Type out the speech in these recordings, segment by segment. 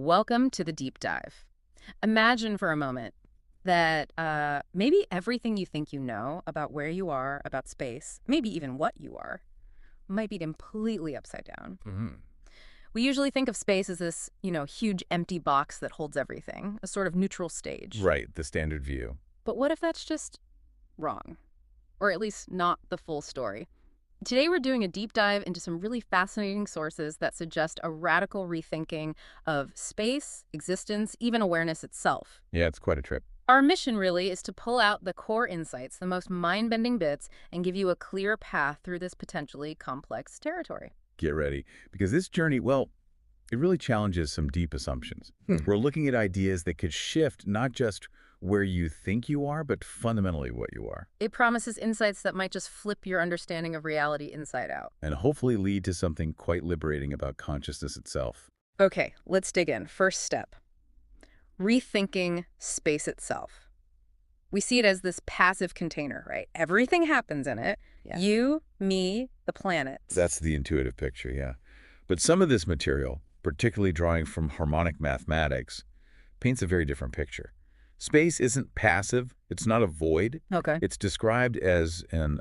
Welcome to the deep dive. Imagine for a moment that maybe everything you think you know about where you are, about space, maybe even what you are, might be completely upside down. Hmm. We usually think of space as this, huge empty box that holds everything, a sort of neutral stage. Right, the standard view. But what if that's just wrong? Or at least not the full story? Today, we're doing a deep dive into some really fascinating sources that suggest a radical rethinking of space, existence, even awareness itself. Yeah, it's quite a trip. Our mission really is to pull out the core insights, the most mind bending bits, and give you a clear path through this potentially complex territory. Get ready. Because this journey, well, it really challenges some deep assumptions. We're looking at ideas that could shift not just where you think you are, but fundamentally what you are, It promises insights that might just flip your understanding of reality inside out. and hopefully lead to something quite liberating about consciousness itself. Okay, let's dig in. First step, rethinking space itself. We see it as this passive container, right? Everything happens in it. Yeah. You, me, the planets. That's the intuitive picture, yeah. But some of this material, particularly drawing from harmonic mathematics, paints a very different picture. Space isn't passive. It's not a void. Okay. It's described as an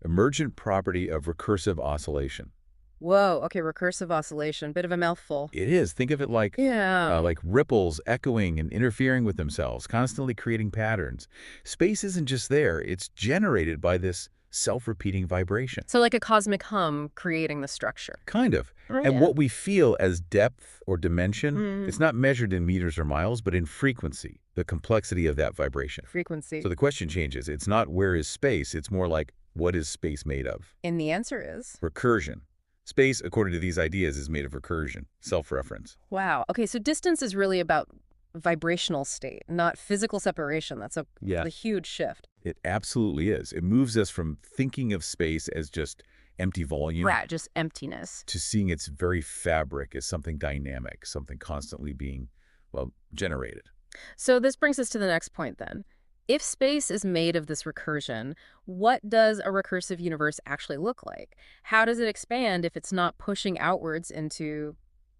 emergent property of recursive oscillation. Whoa, okay, recursive oscillation, bit of a mouthful. It is. Think of it Yeah. like ripples echoing and interfering with themselves, constantly creating patterns. Space isn't just there. It's generated by this self-repeating vibration. So like a cosmic hum creating the structure. Kind of. Oh, And yeah. what we feel as depth or dimension, Mm, it's not measured in meters or miles, but in frequency, the complexity of that vibration. frequency. So the question changes. It's not where is space, it's more like what is space made of? And the answer is? Recursion. Space, according to these ideas, is made of recursion, self-reference. Wow. Okay, so distance is really about vibrational state, not physical separation. That's Yeah. a huge shift. It absolutely is. It moves us from thinking of space as just empty volume Right, just emptiness. to seeing its very fabric as something dynamic, something constantly being, well, generated. So this brings us to the next point then. If space is made of this recursion, what does a recursive universe actually look like? How does it expand if it's not pushing outwards into,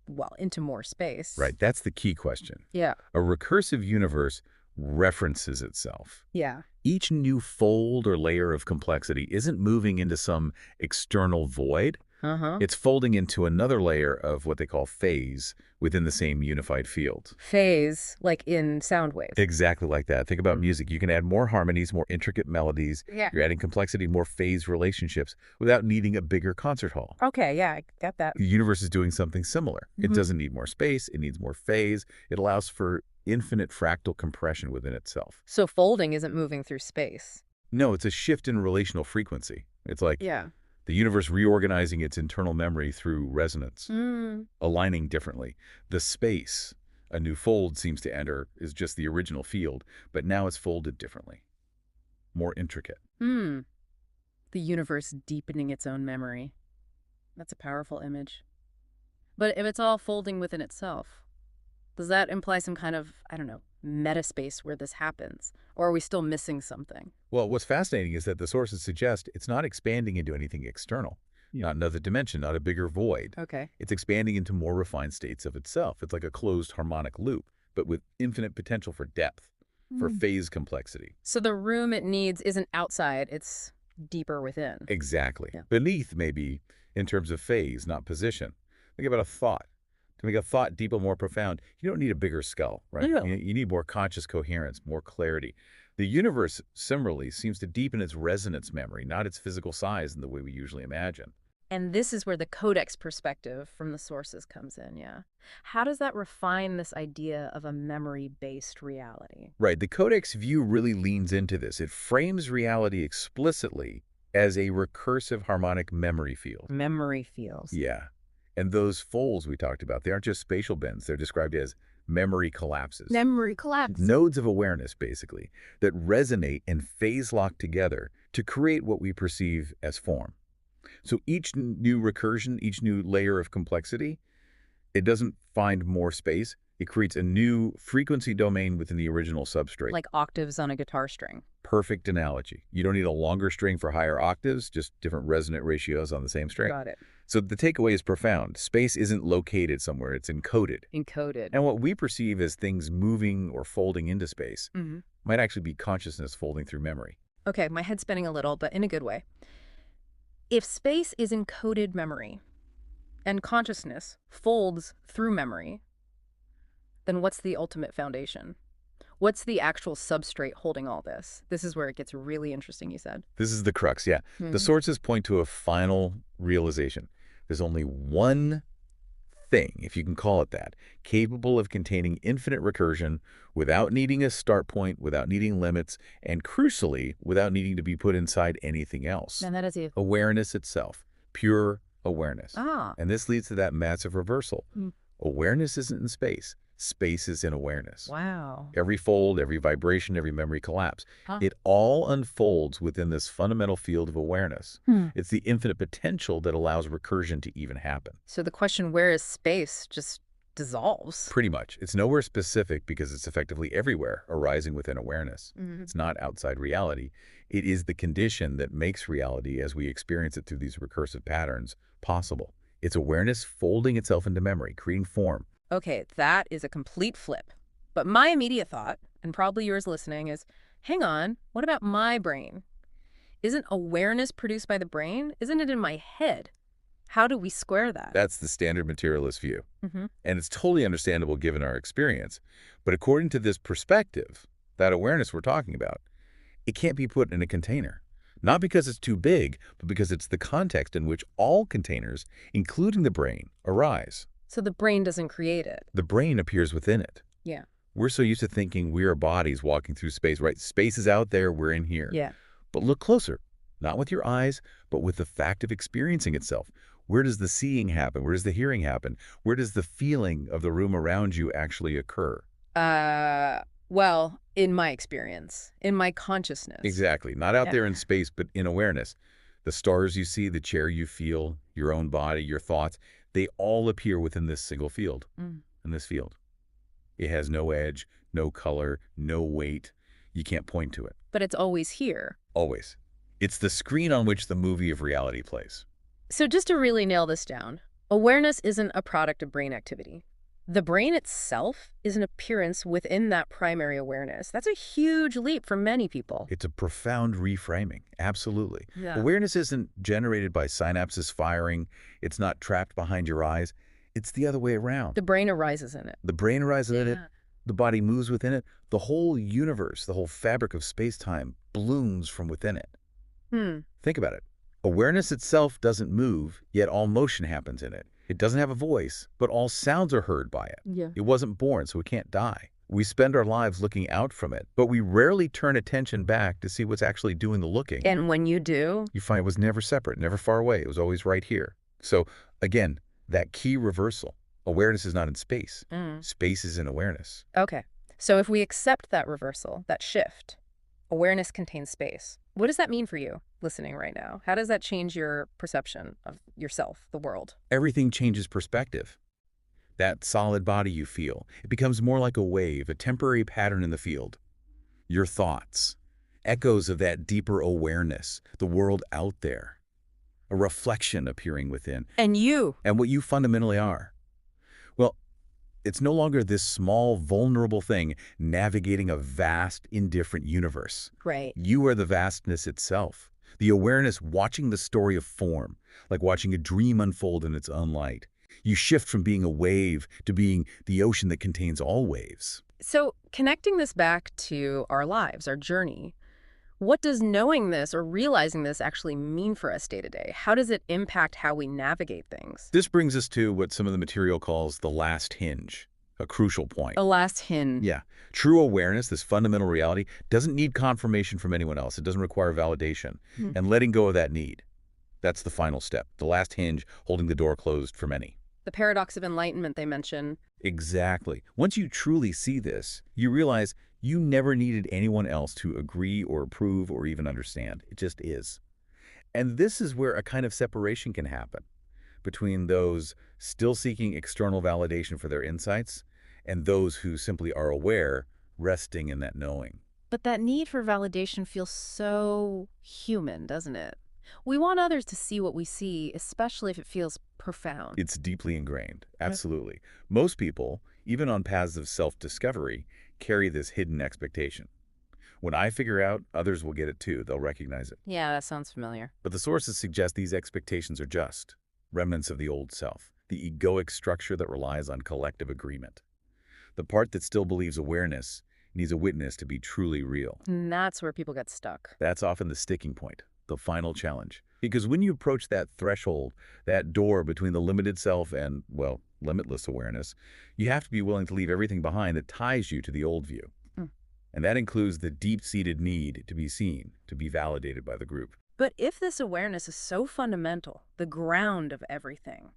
well, into more space? Right, that's the key question. Yeah. A recursive universe references itself. Yeah. Each new fold or layer of complexity isn't moving into some external void. Uh-huh. It's folding into another layer of what they call phase within the same unified field. Phase, like in sound waves. Exactly like that. Think about music. You can add more harmonies, more intricate melodies. Yeah. You're adding complexity, more phase relationships without needing a bigger concert hall. Okay, yeah, I got that. The universe is doing something similar. It Mhm. doesn't need more space. It needs more phase. It allows for infinite fractal compression within itself. So folding isn't moving through space. No, it's a shift in relational frequency. It's like Yeah. the universe reorganizing its internal memory through resonance, Mm. aligning differently. The space a new fold seems to enter is just the original field, but now it's folded differently, more intricate. Hmm. The universe deepening its own memory. That's a powerful image. But if it's all folding within itself, does that imply some kind of, I don't know, metaspace where this happens? Or are we still missing something? Well, what's fascinating is that the sources suggest it's not expanding into anything external, not another dimension, not a bigger void. Okay. It's expanding into more refined states of itself. It's like a closed harmonic loop, but with infinite potential for depth, for Mm. phase complexity. So the room it needs isn't outside, it's deeper within. Exactly. Yeah. Beneath, maybe, in terms of phase, not position. Think about a thought. To make a thought deeper, more profound, you don't need a bigger skull, right? No. You need more conscious coherence, more clarity. The universe, similarly, seems to deepen its resonance memory, not its physical size in the way we usually imagine. And this is where the codex perspective from the sources comes in, yeah. How does that refine this idea of a memory-based reality? Right. The Codex view really leans into this. It frames reality explicitly as a recursive harmonic memory field. Memory feels. Yeah. And those folds we talked about, they aren't just spatial bends. They're described as memory collapses. Memory collapse. Nodes of awareness, basically, that resonate and phase lock together to create what we perceive as form. So each new recursion, each new layer of complexity, it doesn't find more space. It creates a new frequency domain within the original substrate. Like octaves on a guitar string. Perfect analogy. You don't need a longer string for higher octaves, just different resonant ratios on the same string. Got it. So the takeaway is profound. Space isn't located somewhere, it's encoded. Encoded. And what we perceive as things moving or folding into space Mhm. might actually be consciousness folding through memory. Okay, my head's spinning a little, but in a good way. If space is encoded memory and consciousness folds through memory, then what's the ultimate foundation? What's the actual substrate holding all this? This is where it gets really interesting, you said. This is the crux, yeah. The sources point to a final realization. There's only one thing, if you can call it that, capable of containing infinite recursion without needing a start point, without needing limits, and crucially, without needing to be put inside anything else. And that is a... Awareness itself, pure awareness. Ah. And this leads to that massive reversal. Mm. Awareness isn't in space. Space is in awareness. Wow. Every fold, every vibration, every memory collapse, Huh. it all unfolds within this fundamental field of awareness. It's the infinite potential that allows recursion to even happen. So the question, where is space, just dissolves. Pretty much. It's nowhere specific because it's effectively everywhere, arising within awareness. Mhm. It's not outside reality. It is the condition that makes reality, as we experience it through these recursive patterns, possible. It's awareness folding itself into memory, creating form. Okay, that is a complete flip. But my immediate thought, and probably yours listening, is, hang on, what about my brain? Isn't awareness produced by the brain? Isn't it in my head? How do we square that? That's the standard materialist view. Mm-hmm. And it's totally understandable given our experience. But according to this perspective, that awareness we're talking about, it can't be put in a container. Not because it's too big, but because it's the context in which all containers, including the brain, arise. So the brain doesn't create it. The brain appears within it. Yeah. We're so used to thinking we are bodies walking through space, right? Space is out there, we're in here. Yeah. But look closer, not with your eyes, but with the fact of experiencing itself. Where does the seeing happen? Where does the hearing happen? Where does the feeling of the room around you actually occur? Well, in my experience, in my consciousness. Exactly. Not out Yeah. there in space, but in awareness. The stars you see, the chair you feel, your own body, your thoughts, they all appear within this single field, Mm. in this field. It has no edge, no color, no weight. You can't point to it. But it's always here. Always. It's the screen on which the movie of reality plays. So just to really nail this down, awareness isn't a product of brain activity. The brain itself is an appearance within that primary awareness. That's a huge leap for many people. It's a profound reframing. Absolutely. Yeah. Awareness isn't generated by synapses firing. It's not trapped behind your eyes. It's the other way around. The brain arises in it. The brain arises in it. Yeah. The body moves within it. The whole universe, the whole fabric of space-time blooms from within it. Think about it. Awareness itself doesn't move, yet all motion happens in it. It doesn't have a voice, but all sounds are heard by it. Yeah. It wasn't born, so it can't die. We spend our lives looking out from it, but we rarely turn attention back to see what's actually doing the looking. And when you do, You find it was never separate, never far away. It was always right here. So again, that key reversal. Awareness is not in space. Space is in awareness. Okay. So if we accept that reversal, that shift, awareness contains space. What does that mean for you listening right now? How does that change your perception of yourself, the world? Everything changes perspective. That solid body you feel, it becomes more like a wave, a temporary pattern in the field. Your thoughts, echoes of that deeper awareness, the world out there, a reflection appearing within, And you. and what you fundamentally are. Well, it's no longer this small, vulnerable thing navigating a vast, indifferent universe. Right. You are the vastness itself, the awareness watching the story of form, like watching a dream unfold in its own light. You shift from being a wave to being the ocean that contains all waves. So connecting this back to our lives, our journey, what does knowing this or realizing this actually mean for us day to day? How does it impact how we navigate things? This brings us to what some of the material calls the last hinge, a crucial point. The last hinge. Yeah. True awareness, this fundamental reality, doesn't need confirmation from anyone else. It doesn't require validation. And letting go of that need, that's the final step. The last hinge, holding the door closed for many. The paradox of enlightenment they mention. Exactly. Once you truly see this, you realize you never needed anyone else to agree or approve or even understand. It just is. And this is where a kind of separation can happen between those still seeking external validation for their insights and those who simply are aware, resting in that knowing. But that need for validation feels so human, doesn't it? We want others to see what we see, especially if it feels profound. It's deeply ingrained. Absolutely. Most people, even on paths of self-discovery, carry this hidden expectation. When I figure out, others will get it too. They'll recognize it. Yeah, that sounds familiar. But the sources suggest these expectations are just remnants of the old self, the egoic structure that relies on collective agreement. The part that still believes awareness needs a witness to be truly real. And that's where people get stuck. That's often the sticking point, the final challenge. Because when you approach that threshold, that door between the limited self and, well, limitless awareness, you have to be willing to leave everything behind that ties you to the old view. Mm. And that includes the deep-seated need to be seen, to be validated by the group. But if this awareness is so fundamental, the ground of everything,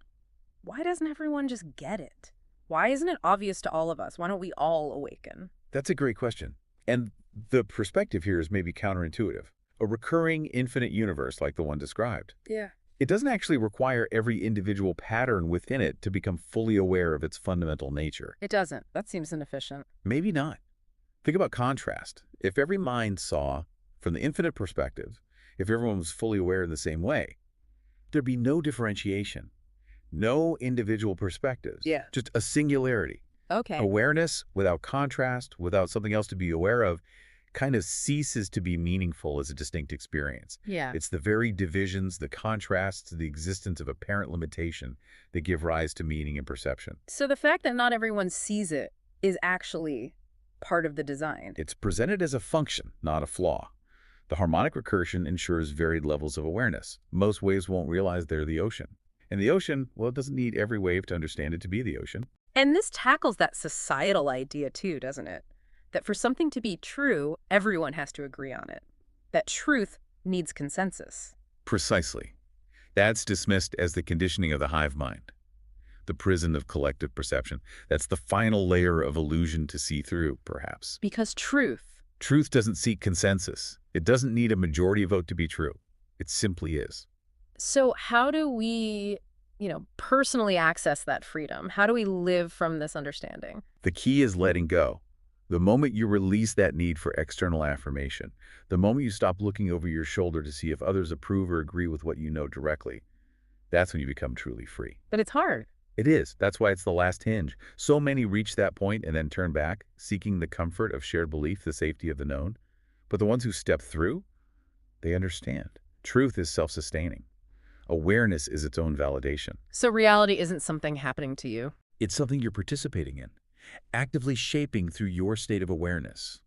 why doesn't everyone just get it? Why isn't it obvious to all of us? Why don't we all awaken? That's a great question. And the perspective here is maybe counterintuitive. A recurring infinite universe like the one described. Yeah. It doesn't actually require every individual pattern within it to become fully aware of its fundamental nature. It doesn't. That seems inefficient. Maybe not. Think about contrast. If every mind saw from the infinite perspective, if everyone was fully aware in the same way, there'd be no differentiation, no individual perspectives. Yeah. Just a singularity. Okay. Awareness without contrast, without something else to be aware of, kind of ceases to be meaningful as a distinct experience. Yeah. It's the very divisions, the contrasts, the existence of apparent limitation that give rise to meaning and perception. So the fact that not everyone sees it is actually part of the design. It's presented as a function, not a flaw. The harmonic recursion ensures varied levels of awareness. Most waves won't realize they're the ocean. And the ocean, well, it doesn't need every wave to understand it to be the ocean. And this tackles that societal idea too, doesn't it? That for something to be true, everyone has to agree on it. That truth needs consensus. Precisely. That's dismissed as the conditioning of the hive mind, the prison of collective perception. That's the final layer of illusion to see through, perhaps. Because truth. Truth doesn't seek consensus. It doesn't need a majority vote to be true. It simply is. So how do we, personally access that freedom? How do we live from this understanding? The key is letting go. The moment you release that need for external affirmation, the moment you stop looking over your shoulder to see if others approve or agree with what you know directly, that's when you become truly free. But it's hard. It is. That's why it's the last hinge. So many reach that point and then turn back, seeking the comfort of shared belief, the safety of the known. But the ones who step through, they understand. Truth is self-sustaining. Awareness is its own validation. So reality isn't something happening to you. It's something you're participating in, actively shaping through your state of awareness.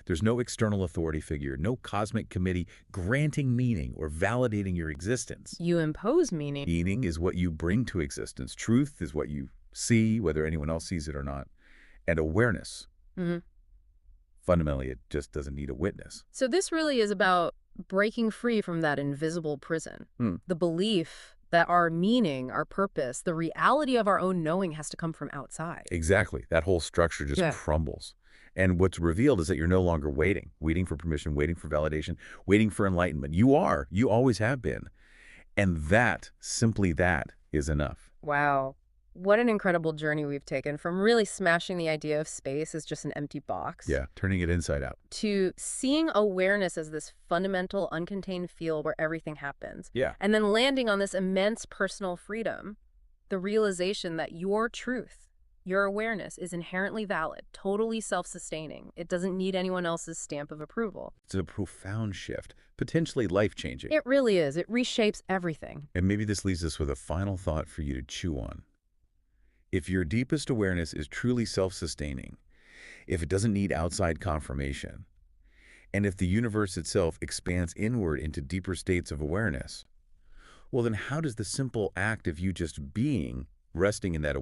There's no external authority figure, no cosmic committee granting meaning or validating your existence. You impose meaning. Meaning is what you bring to existence. Truth is what you see, whether anyone else sees it or not. And awareness, fundamentally, it just doesn't need a witness. So this really is about breaking free from that invisible prison. The belief that our meaning, our purpose, the reality of our own knowing has to come from outside. Exactly. That whole structure just crumbles. And what's revealed is that you're no longer waiting for permission, waiting for validation, waiting for enlightenment. You always have been. And that, simply that, is enough. Wow. What an incredible journey we've taken from really smashing the idea of space as just an empty box. Yeah, turning it inside out. To seeing awareness as this fundamental, uncontained field where everything happens. Yeah. And then landing on this immense personal freedom, the realization that your truth, your awareness is inherently valid, totally self-sustaining. It doesn't need anyone else's stamp of approval. It's a profound shift, potentially life-changing. It really is. It reshapes everything. And maybe this leaves us with a final thought for you to chew on. If your deepest awareness is truly self-sustaining, if it doesn't need outside confirmation, and if the universe itself expands inward into deeper states of awareness, well then how does the simple act of you just being, resting in that